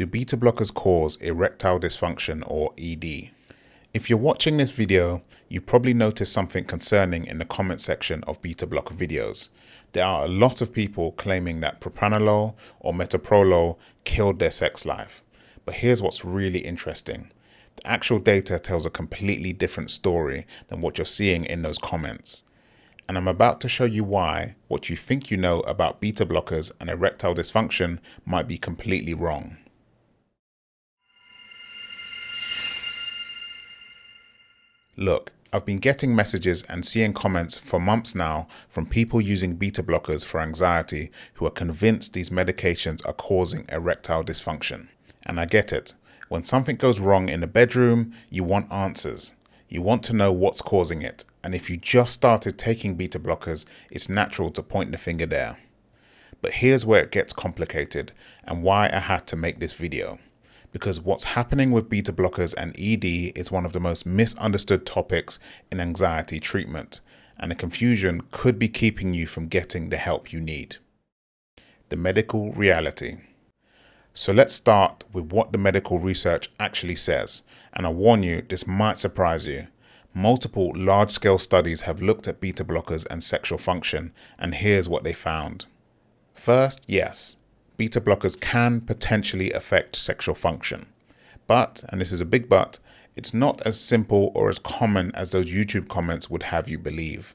Do beta blockers cause erectile dysfunction or ED? If you're watching this video, you probably noticed something concerning in the comment section of beta blocker videos. There are a lot of people claiming that Propranolol or Metoprolol killed their sex life. But here's what's really interesting. The actual data tells a completely different story than what you're seeing in those comments. And I'm about to show you why what you think you know about beta blockers and erectile dysfunction might be completely wrong. Look, I've been getting messages and seeing comments for months now from people using beta blockers for anxiety who are convinced these medications are causing erectile dysfunction. And I get it. When something goes wrong in the bedroom, you want answers. You want to know what's causing it. And if you just started taking beta blockers, it's natural to point the finger there. But here's where it gets complicated and why I had to make this video. Because what's happening with beta blockers and ED is one of the most misunderstood topics in anxiety treatment, and the confusion could be keeping you from getting the help you need. The medical reality. So let's start with what the medical research actually says, and I warn you, this might surprise you. Multiple large-scale studies have looked at beta blockers and sexual function, and here's what they found. First, yes. Beta blockers can potentially affect sexual function. But, and this is a big but, it's not as simple or as common as those YouTube comments would have you believe.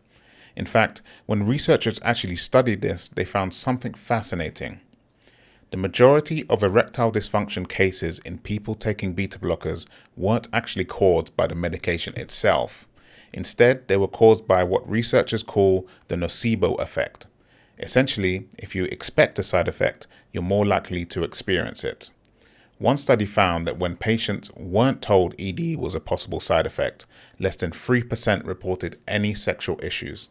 In fact, when researchers actually studied this, they found something fascinating. The majority of erectile dysfunction cases in people taking beta blockers weren't actually caused by the medication itself. Instead, they were caused by what researchers call the nocebo effect. Essentially, if you expect a side effect, you're more likely to experience it. One study found that when patients weren't told ED was a possible side effect, less than 3% reported any sexual issues.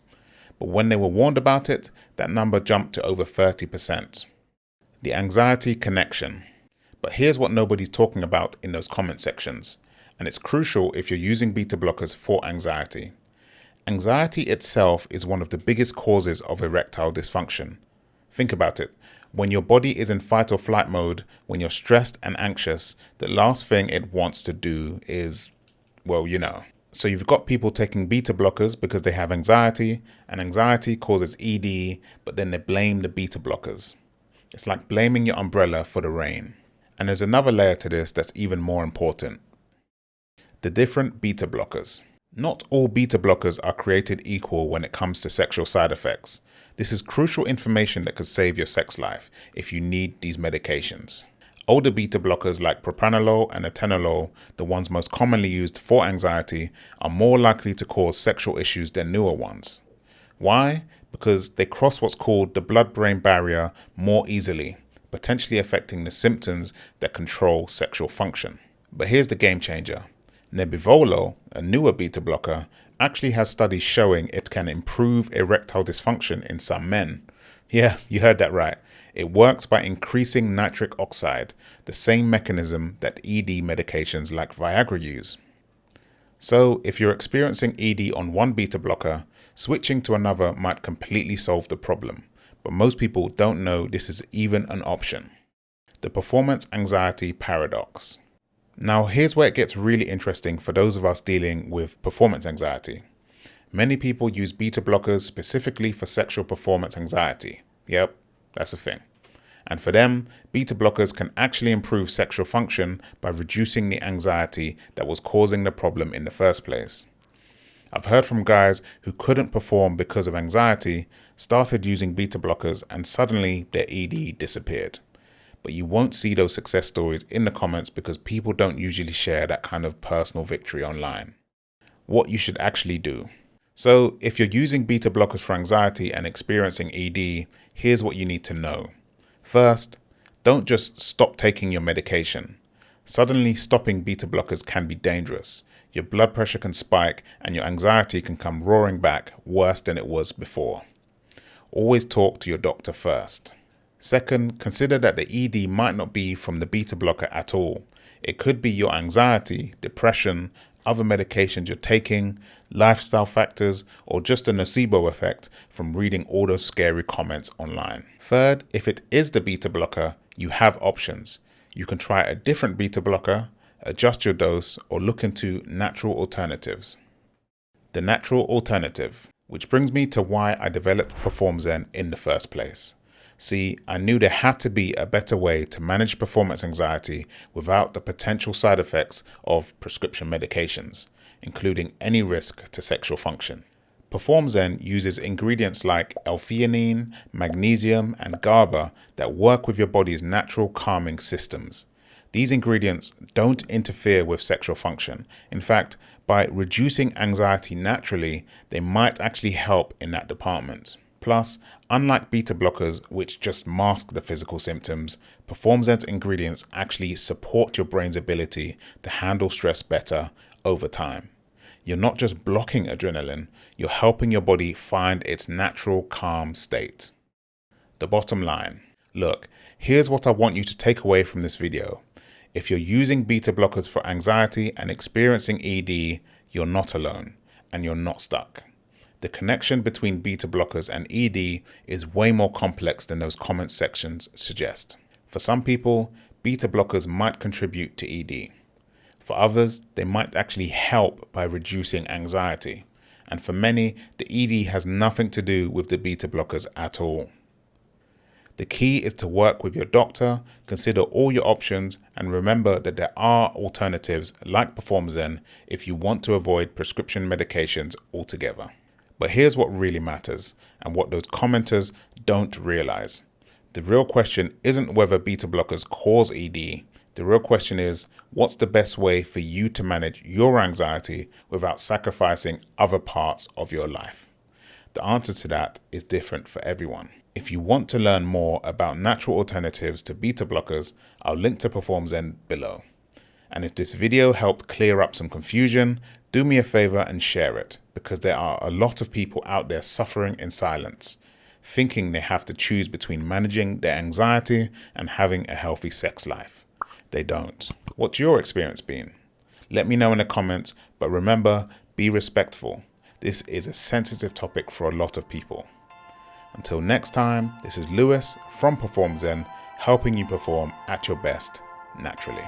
But when they were warned about it, that number jumped to over 30%. The anxiety connection. But here's what nobody's talking about in those comment sections, and it's crucial if you're using beta blockers for anxiety. Anxiety itself is one of the biggest causes of erectile dysfunction. Think about it. When your body is in fight or flight mode, when you're stressed and anxious, the last thing it wants to do is, well, you know. So you've got people taking beta blockers because they have anxiety, and anxiety causes ED, but then they blame the beta blockers. It's like blaming your umbrella for the rain. And there's another layer to this that's even more important. The different beta blockers. Not all beta blockers are created equal when it comes to sexual side effects. This is crucial information that could save your sex life if you need these medications. Older beta blockers like Propranolol and Atenolol, the ones most commonly used for anxiety, are more likely to cause sexual issues than newer ones. Why? Because they cross what's called the blood-brain barrier more easily, potentially affecting the symptoms that control sexual function. But here's the game changer. Nebivolol, a newer beta blocker, actually has studies showing it can improve erectile dysfunction in some men. Yeah, you heard that right. It works by increasing nitric oxide, the same mechanism that ED medications like Viagra use. So if you're experiencing ED on one beta blocker, switching to another might completely solve the problem. But most people don't know this is even an option. The performance anxiety paradox. Now, here's where it gets really interesting for those of us dealing with performance anxiety. Many people use beta blockers specifically for sexual performance anxiety. Yep, that's a thing. And for them, beta blockers can actually improve sexual function by reducing the anxiety that was causing the problem in the first place. I've heard from guys who couldn't perform because of anxiety, started using beta blockers, and suddenly their ED disappeared. But you won't see those success stories in the comments because people don't usually share that kind of personal victory online. What you should actually do. So if you're using beta blockers for anxiety and experiencing ED, here's what you need to know. First, don't just stop taking your medication. Suddenly stopping beta blockers can be dangerous. Your blood pressure can spike and your anxiety can come roaring back worse than it was before. Always talk to your doctor first. Second, consider that the ED might not be from the beta blocker at all. It could be your anxiety, depression, other medications you're taking, lifestyle factors, or just a nocebo effect from reading all those scary comments online. Third, if it is the beta blocker, you have options. You can try a different beta blocker, adjust your dose, or look into natural alternatives. The natural alternative, which brings me to why I developed PerformZen in the first place. See, I knew there had to be a better way to manage performance anxiety without the potential side effects of prescription medications, including any risk to sexual function. PerformZen uses ingredients like L-theanine, magnesium, and GABA that work with your body's natural calming systems. These ingredients don't interfere with sexual function. In fact, by reducing anxiety naturally, they might actually help in that department. Plus, unlike beta blockers, which just mask the physical symptoms, PerformZen's ingredients actually support your brain's ability to handle stress better over time. You're not just blocking adrenaline, you're helping your body find its natural calm state. The bottom line. Look, here's what I want you to take away from this video. If you're using beta blockers for anxiety and experiencing ED, you're not alone and you're not stuck. The connection between beta blockers and ED is way more complex than those comment sections suggest. For some people, beta blockers might contribute to ED. For others, they might actually help by reducing anxiety. And for many, the ED has nothing to do with the beta blockers at all. The key is to work with your doctor, consider all your options, and remember that there are alternatives like PerformZen if you want to avoid prescription medications altogether. But here's what really matters, and what those commenters don't realize. The real question isn't whether beta blockers cause ED. The real question is, what's the best way for you to manage your anxiety without sacrificing other parts of your life? The answer to that is different for everyone. If you want to learn more about natural alternatives to beta blockers, I'll link to PerformZen below. And if this video helped clear up some confusion, do me a favor and share it, because there are a lot of people out there suffering in silence, thinking they have to choose between managing their anxiety and having a healthy sex life. They don't. What's your experience been? Let me know in the comments, but remember, be respectful. This is a sensitive topic for a lot of people. Until next time, this is Lewis from PerformZen, helping you perform at your best naturally.